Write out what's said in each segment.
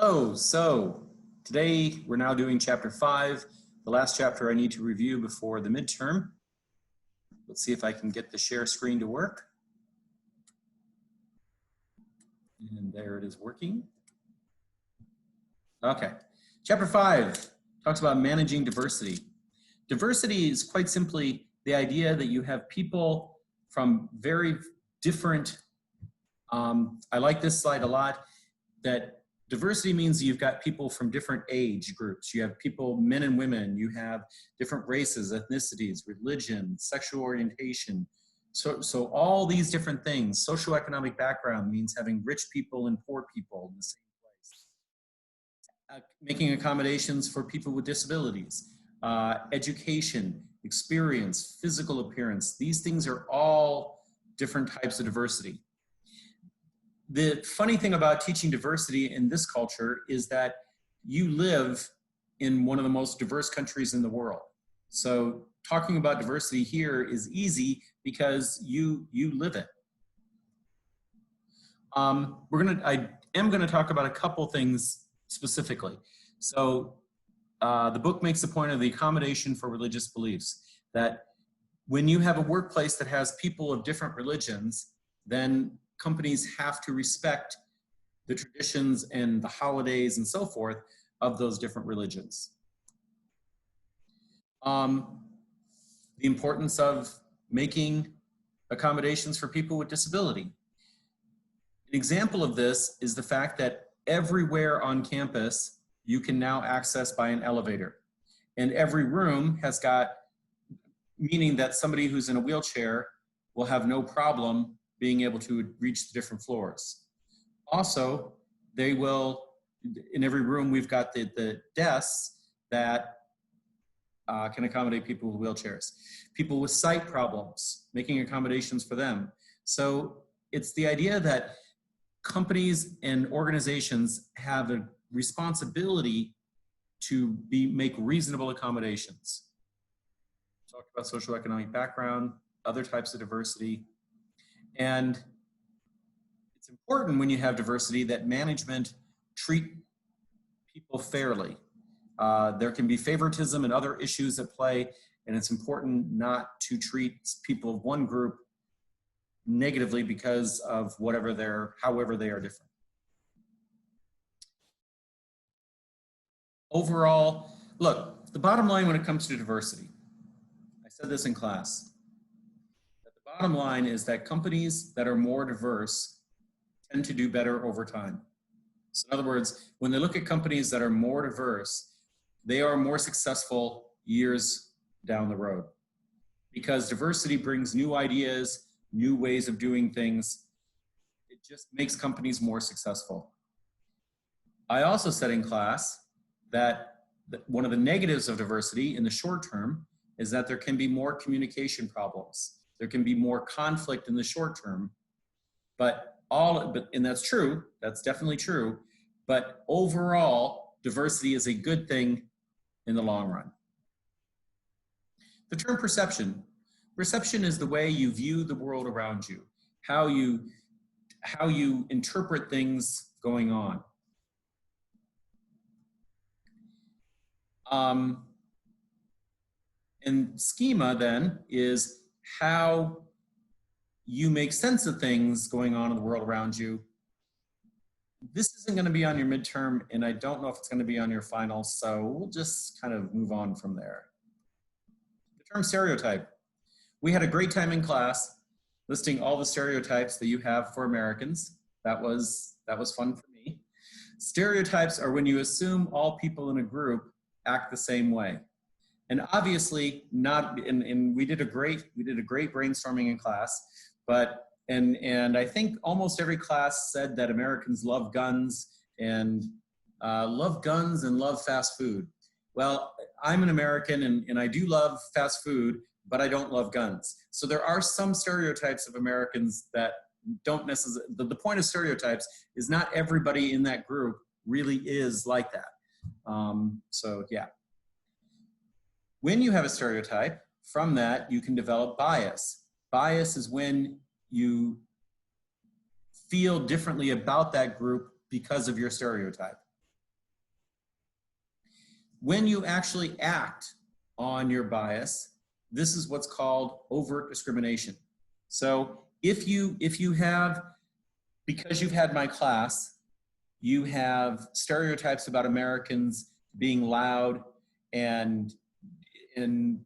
Hello, so today we're now doing chapter 5, the last chapter I need to review before the midterm. Let's see if I can get the share screen to work. And there it is working. Okay, chapter 5 talks about managing diversity. Diversity is quite simply the idea that you have people from very different, I like this slide a lot, that diversity means you've got people from different age groups. You have people, men and women. You have different races, ethnicities, religion, sexual orientation. So all these different things. Socioeconomic background means having rich people and poor people in the same place. Making accommodations for people with disabilities. Education, experience, physical appearance. These things are all different types of diversity. The funny thing about teaching diversity in this culture is that you live in one of the most diverse countries in the world. So talking about diversity here is easy because you live it. I am gonna talk about a couple things specifically. So the book makes the point of the accommodation for religious beliefs, that when you have a workplace that has people of different religions, then companies have to respect the traditions and the holidays and so forth of those different religions. The importance of making accommodations for people with disability. An example of this is the fact that everywhere on campus you can now access by an elevator. And every room has got, meaning that somebody who's in a wheelchair will have no problem being able to reach the different floors. Also, they will, in every room, we've got the desks that can accommodate people with wheelchairs. People with sight problems, making accommodations for them. So it's the idea that companies and organizations have a responsibility to make reasonable accommodations. Talk about socioeconomic background, other types of diversity. And it's important when you have diversity that management treat people fairly. There can be favoritism and other issues at play, and it's important not to treat people of one group negatively because of however they are different. Overall, look, the bottom line when it comes to diversity, I said this in class, bottom line is that companies that are more diverse tend to do better over time. So in other words, when they look at companies that are more diverse, they are more successful years down the road because diversity brings new ideas, new ways of doing things. It just makes companies more successful. I also said in class that one of the negatives of diversity in the short term is that there can be more communication problems. There can be more conflict in the short term, and that's true, that's definitely true, but overall, diversity is a good thing in the long run. The term perception. Perception is the way you view the world around you, how you interpret things going on. And schema then is how you make sense of things going on in the world around you. This isn't going to be on your midterm, and I don't know if it's going to be on your final, so we'll just kind of move on from there. The term stereotype. We had a great time in class listing all the stereotypes that you have for Americans. That was fun for me. Stereotypes are when you assume all people in a group act the same way. And obviously not, and we did a great brainstorming in class, and I think almost every class said that Americans love guns and love fast food. Well, I'm an American and I do love fast food, but I don't love guns. So there are some stereotypes of Americans that don't necessarily, the point of stereotypes is not everybody in that group really is like that. So yeah. When you have a stereotype, from that you can develop bias. Bias is when you feel differently about that group because of your stereotype. when you actually act on your bias, this is what's called overt discrimination. So if you have, because you've had my class, you have stereotypes about Americans being loud, and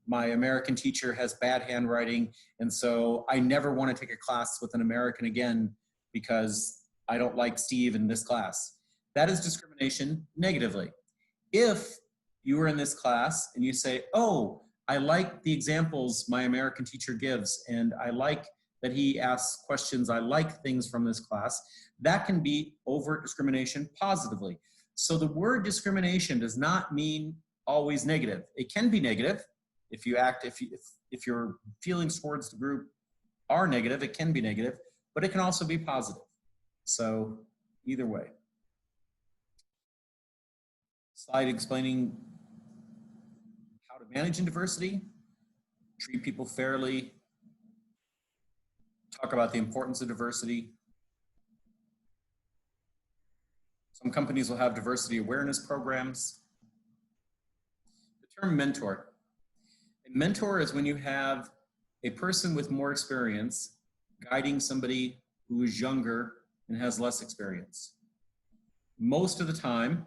my American teacher has bad handwriting, and so I never want to take a class with an American again because I don't like Steve in this class. That is discrimination negatively. If you were in this class and you say, oh, I like the examples my American teacher gives, and I like that he asks questions, I like things from this class, that can be overt discrimination positively. So the word discrimination does not mean always negative. It can be negative if you act, if your feelings towards the group are negative, it can be negative, but it can also be positive. So either way. Slide explaining how to manage in diversity, treat people fairly, talk about the importance of diversity. Some companies will have diversity awareness programs. The term mentor. A mentor is when you have a person with more experience guiding somebody who is younger and has less experience. Most of the time,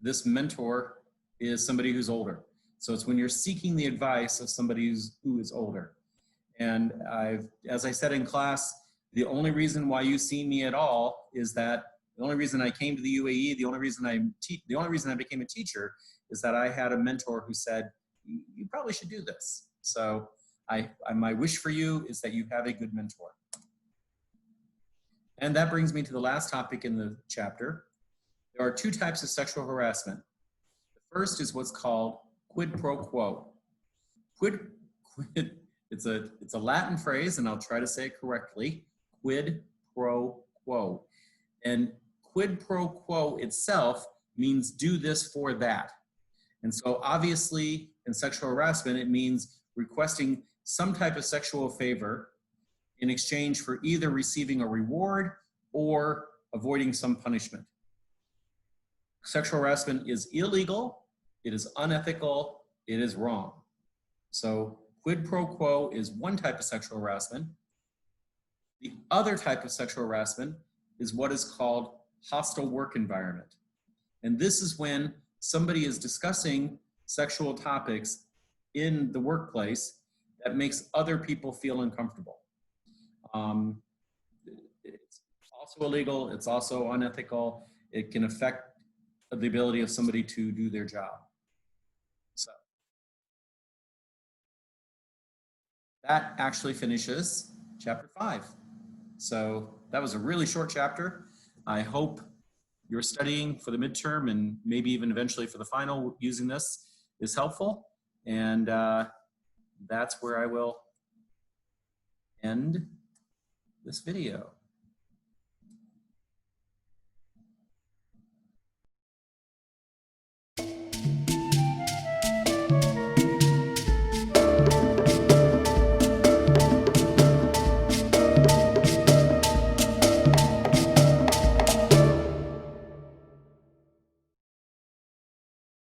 this mentor is somebody who's older. So it's when you're seeking the advice of somebody who is older. And as I said in class, the only reason why you see me at all is that the only reason I came to the UAE, the only reason I became a teacher is that I had a mentor who said, you probably should do this. So my wish for you is that you have a good mentor. And that brings me to the last topic in the chapter. There are two types of sexual harassment. The first is what's called quid pro quo. It's a Latin phrase, and I'll try to say it correctly. Quid pro quo. And quid pro quo itself means do this for that. And so obviously in sexual harassment, it means requesting some type of sexual favor in exchange for either receiving a reward or avoiding some punishment. Sexual harassment is illegal, it is unethical, it is wrong. So quid pro quo is one type of sexual harassment. The other type of sexual harassment is what is called hostile work environment. And this is when somebody is discussing sexual topics in the workplace that makes other people feel uncomfortable. It's also illegal, it's also unethical, it can affect the ability of somebody to do their job. So that actually finishes chapter 5. So that was a really short chapter. I hope you're studying for the midterm and maybe even eventually for the final using this is helpful. And that's where I will end this video.